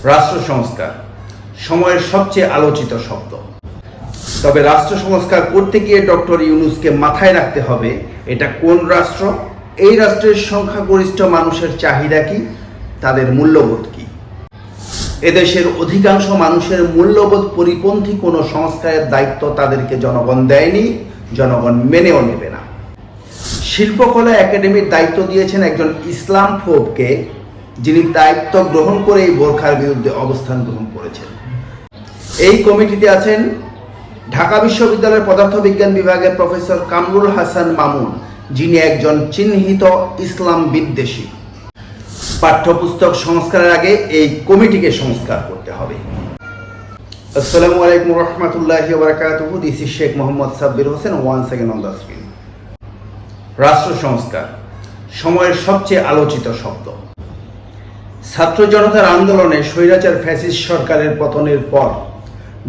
রাষ্ট্র সংস্কার সময়ের সবচেয়ে আলোচিত শব্দ। তবে রাষ্ট্র সংস্কার করতে গিয়ে ডক্টর ইউনূসকে মাথায় রাখতে হবে এটা কোন রাষ্ট্র, এই রাষ্ট্রের সংখ্যাগরিষ্ঠ মানুষের চাহিদা কি, তাদের মূল্যবোধ কি। এদেশের অধিকাংশ মানুষের মূল্যবোধ পরিপন্থী কোনো সংস্কারের দায়িত্ব তাদেরকে জনগণ দেয়নি, জনগণ মেনেও নেবে না। শিল্পকলা একাডেমির দায়িত্ব দিয়েছেন একজন ইসলাম ফোবকে, যিনি দায়িত্ব গ্রহণ করে এই বোরখার বিরুদ্ধে অবস্থান গ্রহণ করেছেন। এই কমিটিতে আছেন ঢাকা বিশ্ববিদ্যালয়ের পদার্থবিজ্ঞান বিভাগের প্রফেসর কামরুল হাসান মামুন, যিনি একজন চিহ্নিত ইসলাম বিদ্বেষী। পাঠ্যপুস্তক সংস্কারের আগে এই কমিটিকে সংস্কার করতে হবে। আসসালামু আলাইকুম রহমতুল্লাহি ওয়া বারাকাতুহু। This is Sheikh Mohammad Sabbir Hossain, once again on the screen. রাষ্ট্র সংস্কার সময়ের সবচেয়ে আলোচিত শব্দ। ছাত্র জনতার আন্দোলনে স্বৈরাচার ফ্যাসিস্ট সরকারের পতনের পর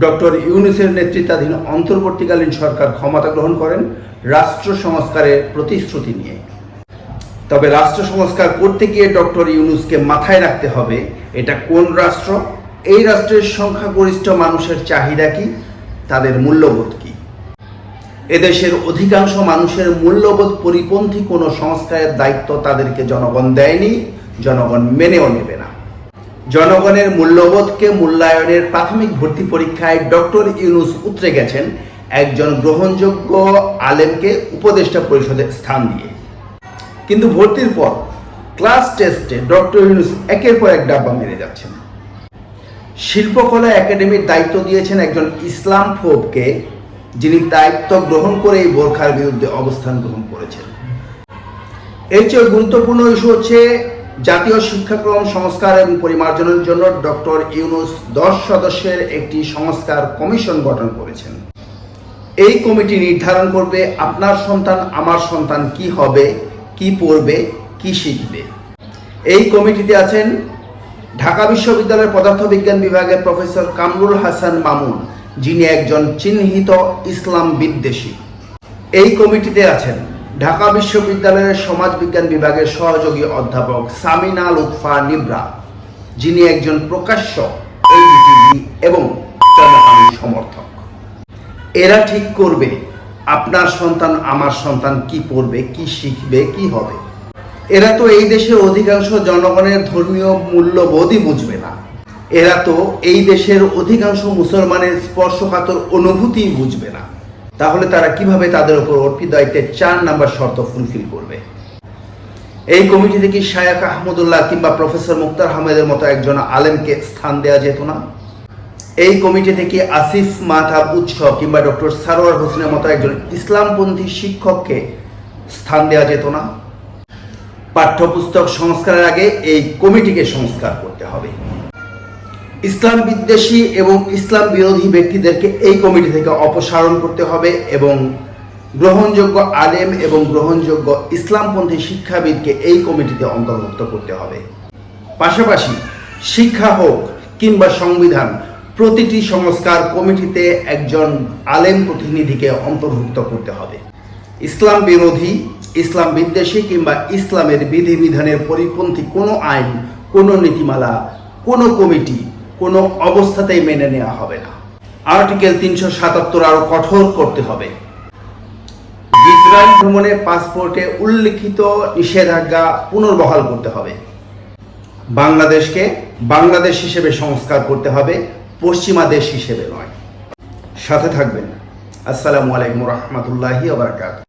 ডক্টর ইউনূসের নেতৃত্বাধীন অন্তর্বর্তীকালীন সরকার ক্ষমতা গ্রহণ করেন রাষ্ট্র সংস্কারের প্রতিশ্রুতি নিয়ে। তবে রাষ্ট্র সংস্কার করতে গিয়ে ডক্টর ইউনূসকে মাথায় রাখতে হবে এটা কোন রাষ্ট্র, এই রাষ্ট্রের সংখ্যাগরিষ্ঠ মানুষের চাহিদা কি, তাদের মূল্যবোধ কি। এদেশের অধিকাংশ মানুষের মূল্যবোধ পরিপন্থী কোনো সংস্কারের দায়িত্ব তাদেরকে জনগণ দেয়নি, জনগণ মেনেও নেবে না। জনগণের মূল্যবোধকে মূল্যায়নের প্রাথমিক ভর্তি পরীক্ষায় ডক্টর ইউনূস উতরে গেছেন একজন গ্রহণযোগ্য আলেমকে উপদেষ্টা পরিষদে স্থান দিয়ে। কিন্তু ভর্তির পর ক্লাস টেস্টে ডক্টর ইউনূস একের পর এক ডাব্বা মেরে যাচ্ছেন। শিল্পকলা একাডেমির দায়িত্ব দিয়েছেন একজন ইসলাম ফোবকে, যিনি দায়িত্ব গ্রহণ করে এই বোরখার বিরুদ্ধে অবস্থান গ্রহণ করেছেন। এর চেয়ে গুরুত্বপূর্ণ ইস্যু হচ্ছে জাতীয় শিক্ষাক্রম সংস্কার এবং পরিমার্জনের জন্য ডক্টর ইউনূস 10 সদস্যের একটি সংস্কার কমিশন গঠন করেছেন। এই কমিটি নির্ধারণ করবে আপনার সন্তান আমার সন্তান কি হবে, কি পড়বে, কি শিখবে। এই কমিটিতে আছেন ঢাকা বিশ্ববিদ্যালয়ের পদার্থবিজ্ঞান বিভাগের প্রফেসর কামরুল হাসান মামুন, যিনি একজন চিহ্নিত ইসলাম বিদ্বেষী। এই কমিটিতে আছেন ঢাকা বিশ্ববিদ্যালয়ের সমাজবিজ্ঞান বিভাগের সহযোগী অধ্যাপক সামিনা লুৎফা নিব্রা, যিনি একজন প্রকাশ্য এলজিটিবি এবং চরমপন্থী সমর্থক। এরা ঠিক করবে আপনার সন্তান আমার সন্তান কি পড়বে, কি শিখবে, কি হবে। এরা তো এই দেশের অধিকাংশ জনগণের ধর্মীয় মূল্যবোধই বুঝবে না। এরা তো এই দেশের অধিকাংশ মুসলমানের স্পর্শকাতর অনুভূতি বুঝবে না। তাহলে তারা কিভাবে তাদের উপর অর্পিত দায়িত্বের 4 নম্বর শর্ত ফুলফিল করবে? এই কমিটি থেকে শায়খ আহমদুল্লাহ কিংবা প্রফেসর মুক্তার আহমেদের মতো একজন আলেমকে স্থান দেওয়া যেত না? এই কমিটি থেকে আসিফ মাহতাব উৎস কিংবা ডক্টর সারোয়ার হোসেনের মতো একজন ইসলামপন্থী শিক্ষককে স্থান দেওয়া যেত না? পাঠ্যপুস্তক সংস্কারের আগে এই কমিটিকে সংস্কার করতে হবে। ইসলাম বিদ্বেষী এবং ইসলাম বিরোধী ব্যক্তিদেরকে এই কমিটি থেকে অপসারণ করতে হবে এবং গ্রহণযোগ্য আলেম এবং গ্রহণযোগ্য ইসলামপন্থী শিক্ষাবিদকে এই কমিটিতে অন্তর্ভুক্ত করতে হবে। পাশাপাশি শিক্ষা হোক কিংবা সংবিধান, প্রতিটি সংস্কার কমিটিতে একজন আলেম প্রতিনিধিকে অন্তর্ভুক্ত করতে হবে। ইসলাম বিরোধী, ইসলাম বিদ্বেষী কিংবা ইসলামের বিধিবিধানের পরিপন্থী কোনো আইন, কোনো নীতিমালা, কোনো কমিটি কোনো অবস্থাতেই মেনে নেওয়া হবে না। আর্টিকেল 377 আরো কঠোর করতে হবে। ইসরায়েল ভ্রমণে পাসপোর্টে উল্লিখিত নিষেধাজ্ঞা পুনর্বহাল করতে হবে। বাংলাদেশকে বাংলাদেশ হিসেবে সংস্কার করতে হবে, পশ্চিমা দেশ হিসেবে নয়। সাথে থাকবেন। আসসালামু আলাইকুম রহমতুল্লাহি ওয়া বারাকাতুহু।